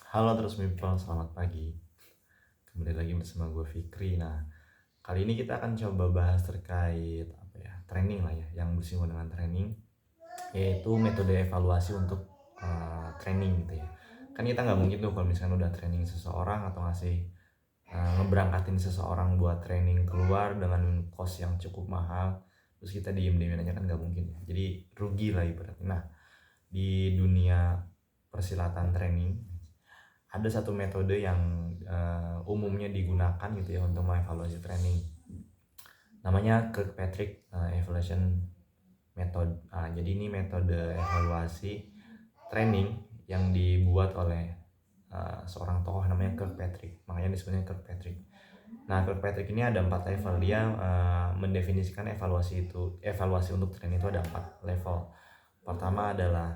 Halo terus people, selamat pagi. Kembali lagi bersama gue Fikri. Nah, kali ini kita akan coba bahas terkait training lah ya, yang bersinggungan dengan training, yaitu metode evaluasi untuk training gitu ya. Kan kita nggak mungkin tuh kalau misalkan udah training seseorang atau ngasih ngeberangkatin seseorang buat training keluar dengan cost yang cukup mahal, terus kita diem-diemin aja kan nggak mungkin ya. Jadi rugi lah ibaratnya. Nah, di dunia persilatan training ada satu metode yang umumnya digunakan gitu ya untuk mengevaluasi training, namanya Kirkpatrick Evaluation Method. Jadi ini metode evaluasi training yang dibuat oleh seorang tokoh namanya Kirkpatrick, makanya disebutnya Kirkpatrick. Nah, Kirkpatrick ini ada 4 level. Dia mendefinisikan evaluasi untuk training itu ada 4 level. Pertama adalah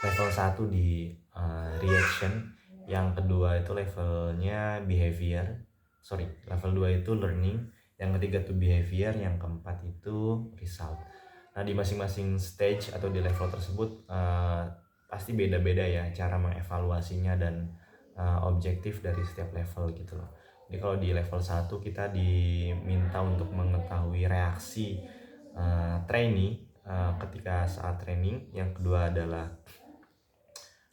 level 1 di reaction, yang kedua itu levelnya behavior, level 2 itu learning, yang ketiga itu behavior, yang keempat itu result. Nah, di masing-masing stage atau di level tersebut pasti beda-beda ya cara mengevaluasinya dan objektif dari setiap level gitu loh. Jadi kalau di level 1 kita diminta untuk mengetahui reaksi trainee ketika saat training. Yang kedua adalah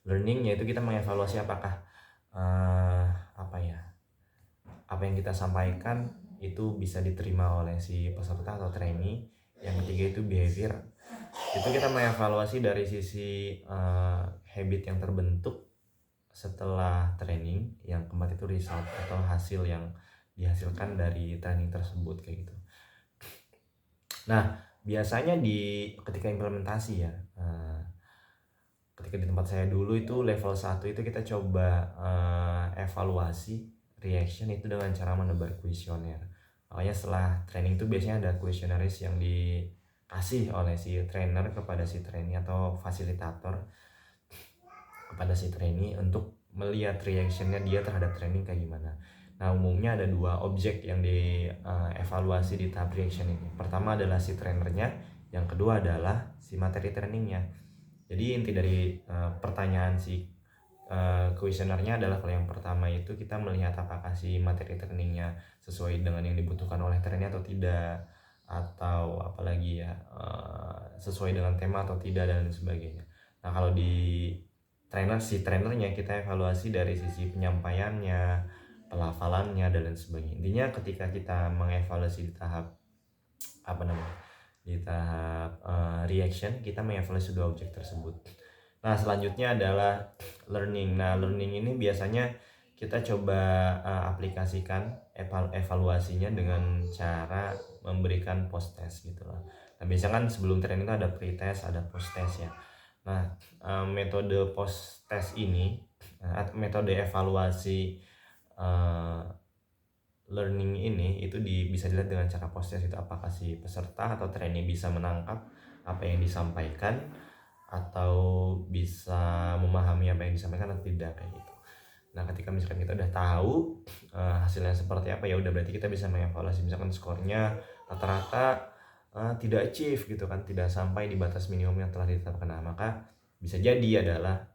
learning, yaitu kita mengevaluasi apakah uh, apa ya apa yang kita sampaikan itu bisa diterima oleh si peserta atau trainee. Yang ketiga itu behavior, itu kita mengevaluasi dari sisi habit yang terbentuk setelah training. Yang keempat itu result atau hasil yang dihasilkan dari training tersebut kayak gitu. Nah, biasanya ketika implementasi ya, ketika di tempat saya dulu itu level 1 itu kita coba evaluasi reaction itu dengan cara menebar kuesioner. Makanya setelah training itu biasanya ada kuesioneris yang dikasih oleh si trainer kepada si trainee atau fasilitator kepada si trainee untuk melihat reactionnya dia terhadap training kayak gimana. Nah, umumnya ada 2 objek yang dievaluasi di tahap reaction ini. Pertama adalah si trainernya, yang kedua adalah si materi trainingnya. Jadi inti dari pertanyaan si kuesionernya adalah, kalau yang pertama itu kita melihat apakah si materi trainingnya sesuai dengan yang dibutuhkan oleh trainee atau tidak, atau apalagi ya sesuai dengan tema atau tidak dan sebagainya. Nah, kalau di trainernya kita evaluasi dari sisi penyampaiannya, pelafalannya dan lain sebagainya. Intinya ketika kita mengevaluasi di tahap reaction, kita mengevaluasi 2 objek tersebut. Nah, selanjutnya adalah learning. Nah, learning ini biasanya kita coba aplikasikan evaluasinya dengan cara memberikan post test gitu loh. Nah, biasanya kan sebelum training itu ada pre-test, ada post test ya. Nah, metode post test ini, metode evaluasi learning ini itu bisa dilihat dengan cara post test. Itu apakah si peserta atau trainee bisa menangkap apa yang disampaikan atau bisa memahami apa yang disampaikan atau tidak kayak gitu. Nah, ketika misalkan kita udah tahu hasilnya seperti apa, ya udah berarti kita bisa mengevaluasi. Misalkan skornya rata-rata tidak achieve gitu kan, tidak sampai di batas minimum yang telah ditetapkan. Nah, maka bisa jadi adalah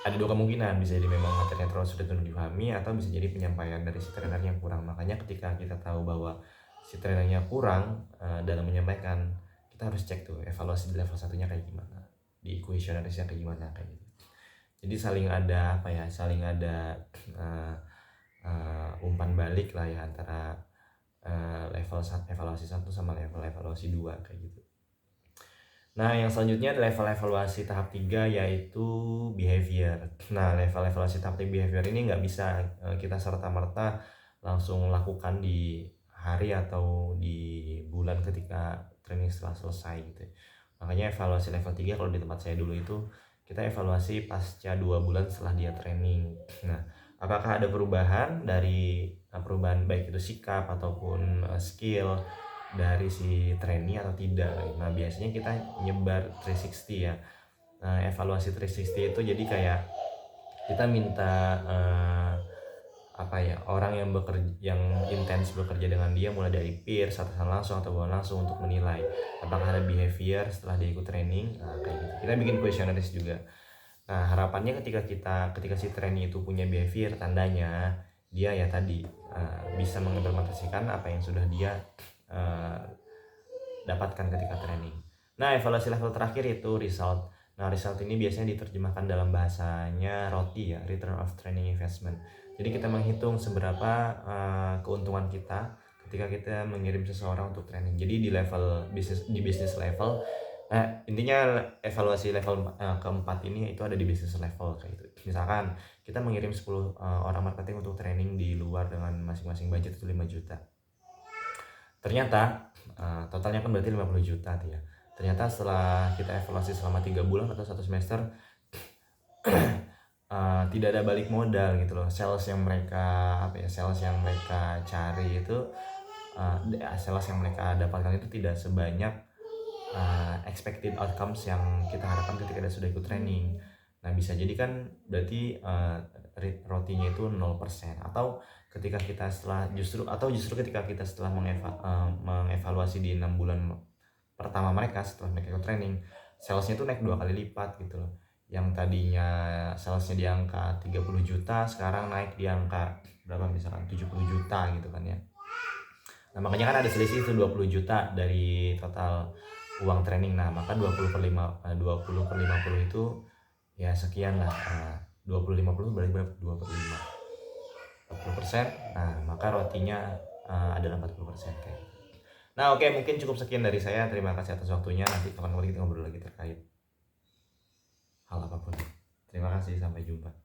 ada 2 kemungkinan. Bisa jadi memang materinya terlalu sulit untuk dipahami, atau bisa jadi penyampaian dari si trainernya kurang. Makanya ketika kita tahu bahwa si trainernya kurang dalam menyampaikan, kita harus cek tuh evaluasi di level 1-nya kayak gimana, di questionnaire-nya kayak gimana kayak gitu. Jadi saling ada umpan balik lah ya antara level evaluasi 1 sama level evaluasi 2 kayak gitu. Nah, yang selanjutnya adalah level evaluasi tahap 3, yaitu behavior. Nah, level evaluasi tahap 3 behavior ini nggak bisa kita serta-merta langsung lakukan di hari atau di bulan ketika training setelah selesai gitu. Makanya evaluasi level 3 kalau di tempat saya dulu itu kita evaluasi pasca 2 bulan setelah dia training. Nah, apakah ada perubahan baik itu sikap ataupun skill dari si trainee atau tidak. Nah, biasanya kita nyebar 360 ya. Nah, evaluasi 360 itu jadi kayak kita minta orang yang intens bekerja dengan dia, mulai dari peers, atasan langsung atau bawahan langsung, untuk menilai apakah ada behavior setelah dia ikut training. Nah, kayak gitu. Kita bikin questionnaires juga. Nah, harapannya ketika si trainee itu punya behavior, tandanya dia ya tadi bisa mengimplementasikan apa yang sudah dia uh, dapatkan ketika training. Nah, evaluasi level terakhir itu result. Nah, result ini biasanya diterjemahkan dalam bahasanya ROTI ya, Return of Training Investment. Jadi kita menghitung seberapa keuntungan kita ketika kita mengirim seseorang untuk training. Jadi di bisnis level, intinya evaluasi level keempat ini itu ada di bisnis level kayak itu. Misalkan kita mengirim 10 orang marketing untuk training di luar dengan masing-masing budget itu 5 juta. Ternyata totalnya kan berarti 50 juta tuh ya. Ternyata setelah kita evaluasi selama 3 bulan atau 1 semester, tidak ada balik modal gitu loh. Sales yang mereka cari itu, sales yang mereka dapatkan itu tidak sebanyak expected outcomes yang kita harapkan ketika sudah ikut training. Nah, bisa jadi kan berarti rotinya itu 0%, atau justru ketika kita setelah mengevaluasi di 6 bulan pertama mereka setelah mereka ikut training, salesnya itu naik 2 kali lipat gitu loh. Yang tadinya salesnya di angka 30 juta sekarang naik di angka berapa, misalkan 70 juta gitu kan ya. Nah, makanya kan ada selisih itu 20 juta dari total uang training. Nah, maka 20 per 50 itu ya sekian lah. 20 50 berarti berapa? 2 per 5, 40%. Nah, maka rotinya adalah 40% kayak gitu. Nah, oke, mungkin cukup sekian dari saya. Terima kasih atas waktunya. Nanti kapan-kapan kita ngobrol lagi terkait hal apapun. Terima kasih, sampai jumpa.